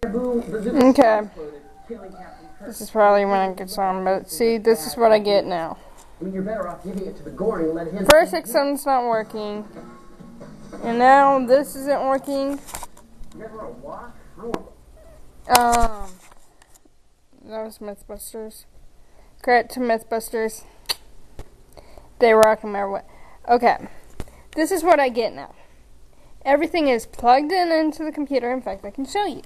Okay. This is probably when it gets on, but see, this is what I get now. You're better off giving it to the gore and let him. First exten's not working. And now this isn't working. That was Mythbusters. Credit to Mythbusters. They rock no matter what. Okay. This is what I get now. Everything is plugged in into the computer. In fact, I can show you.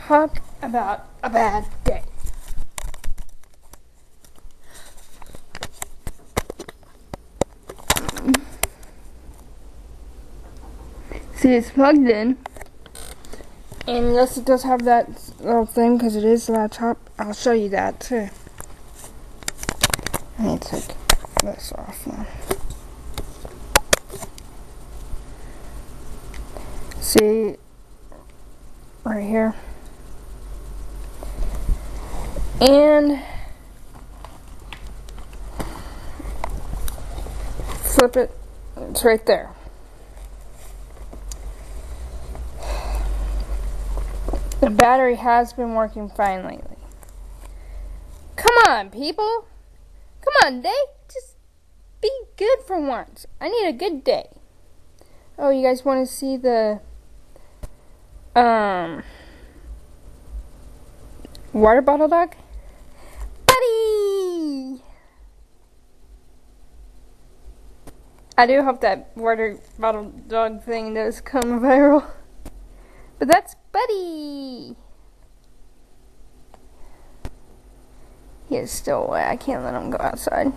Talk about a bad day. See, it's plugged in. And yes, it does have that little thing because it is a laptop. I'll show you that too. I need to take this off now. See, right here. And flip it, it's right there. The battery has been working fine lately. Come on, people. Come on, day. Just be good for once. I need a good day. Oh, you guys want to see the water bottle dog? Buddy! I do hope that water bottle dog thing does come viral. But that's Buddy! He is still away. I can't let him go outside.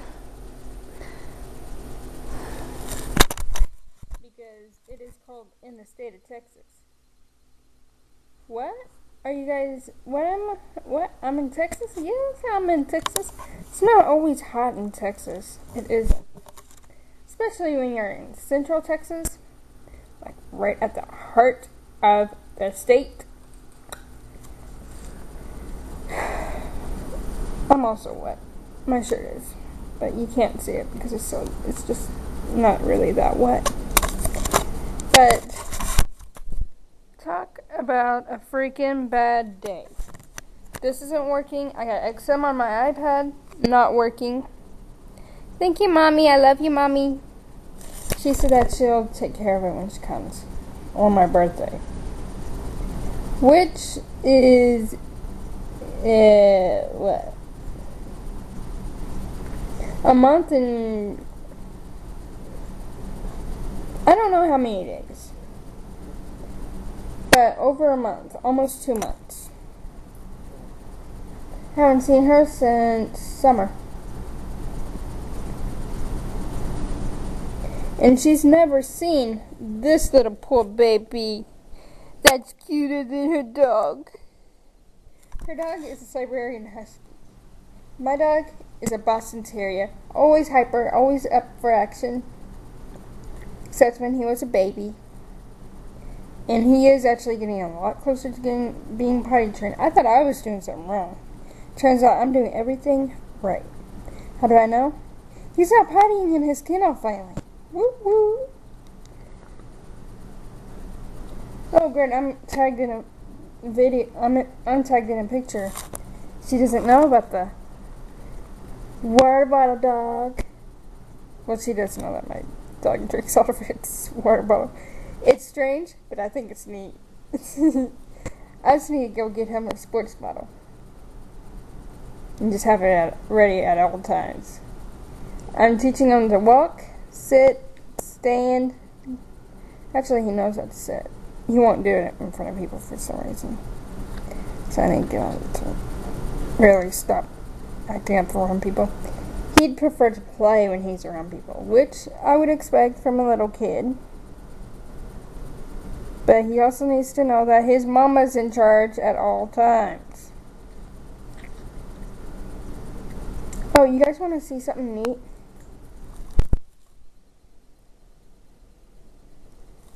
Because it is cold in the state of Texas. What? Are you guys... What? I'm in Texas? Yes, I'm in Texas. It's not always hot in Texas. It isn't. Especially when you're in central Texas. Like right at the heart of the state. I'm also wet. My shirt is. But you can't see it because it's just not really that wet. But talk about a freaking bad day. This isn't working. I got XM on my iPad. Not working. Thank you, Mommy. I love you, Mommy. She said that she'll take care of it when she comes. On my birthday. Which is, what? A month and, I don't know how many days. But over a month, almost 2 months. Haven't seen her since summer. And she's never seen this little poor baby that's cuter than her dog. Her dog is a Siberian Husky. My dog is a Boston Terrier. Always hyper, always up for action. Except when he was a baby. And he is actually getting a lot closer to being potty trained. I thought I was doing something wrong. Turns out I'm doing everything right. How do I know? He's not pottying in his kennel finally. Woo woo. Oh great, I'm tagged in a video. I'm tagged in a picture. She doesn't know about the water bottle dog. Well, she does know that my dog drinks out of its water bottle. It's strange, but I think it's neat. I just need to go get him a sports bottle. And just have it ready at all times. I'm teaching him to walk, sit, stand. Actually, he knows how to sit. He won't do it in front of people for some reason. So I need to get on it to really stop acting up around people. He'd prefer to play when he's around people, which I would expect from a little kid. But he also needs to know that his mama's in charge at all times. Oh, you guys want to see something neat?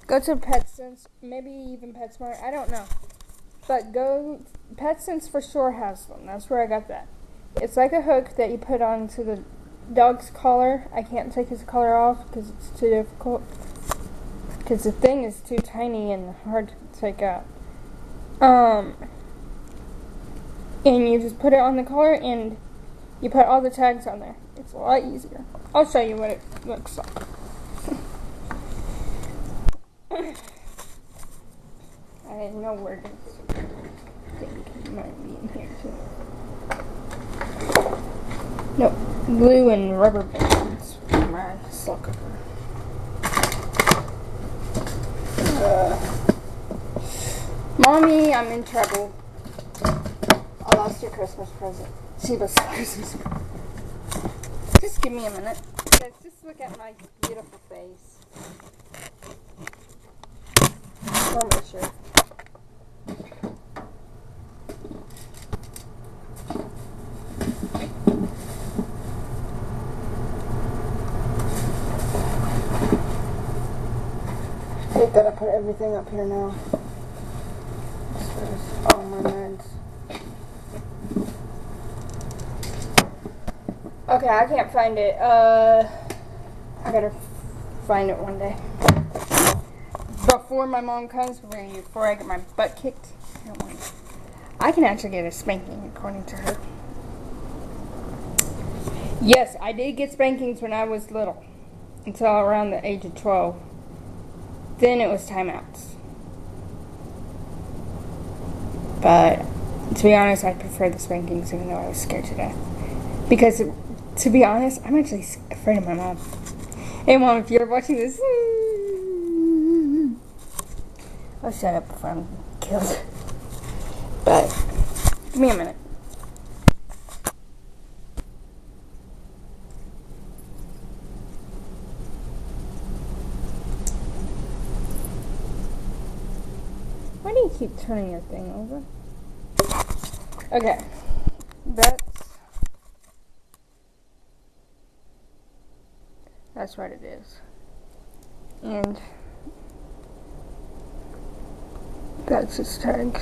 Go to PetSense, maybe even PetSmart, I don't know. But go, PetSense for sure has them. That's where I got that. It's like a hook that you put onto the dog's collar. I can't take his collar off because it's too difficult. Because the thing is too tiny and hard to take out. And you just put it on the collar and you put all the tags on there. It's a lot easier. I'll show you what it looks like. I know where it is. I think it might be in here too. No, glue and rubber bands for my sucker. Mommy, I'm in trouble. I lost your Christmas present. Sheba's Christmas present. Just give me a minute. Guys, just look at my beautiful face. For my shirt. I hate that I put everything up here now. All my meds. Okay, I can't find it. I gotta find it one day. Before my mom comes, before I get my butt kicked. I can actually get a spanking, according to her. Yes, I did get spankings when I was little. Until around the age of 12. Then it was timeouts. But, to be honest, I prefer the spankings even though I was scared to death. Because, to be honest, I'm actually afraid of my mom. Hey Mom, if you're watching this, I'll shut up before I'm killed. But, give me a minute. Why do you keep turning your thing over? Okay. That's what it is. And that's his tag.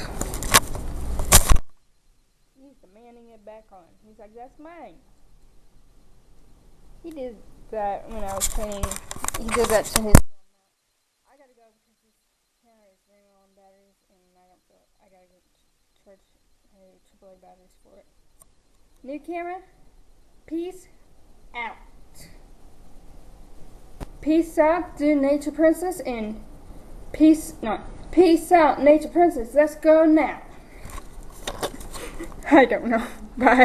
He's demanding it back on. He's like, that's mine. He did that when I was cleaning. He did that to his. I gotta go because his camera is running low on batteries, and I gotta get charge AAA batteries for it. New camera. Peace out. Peace out, do Nature Princess, and peace out, Nature Princess. Let's go now. I don't know. Bye.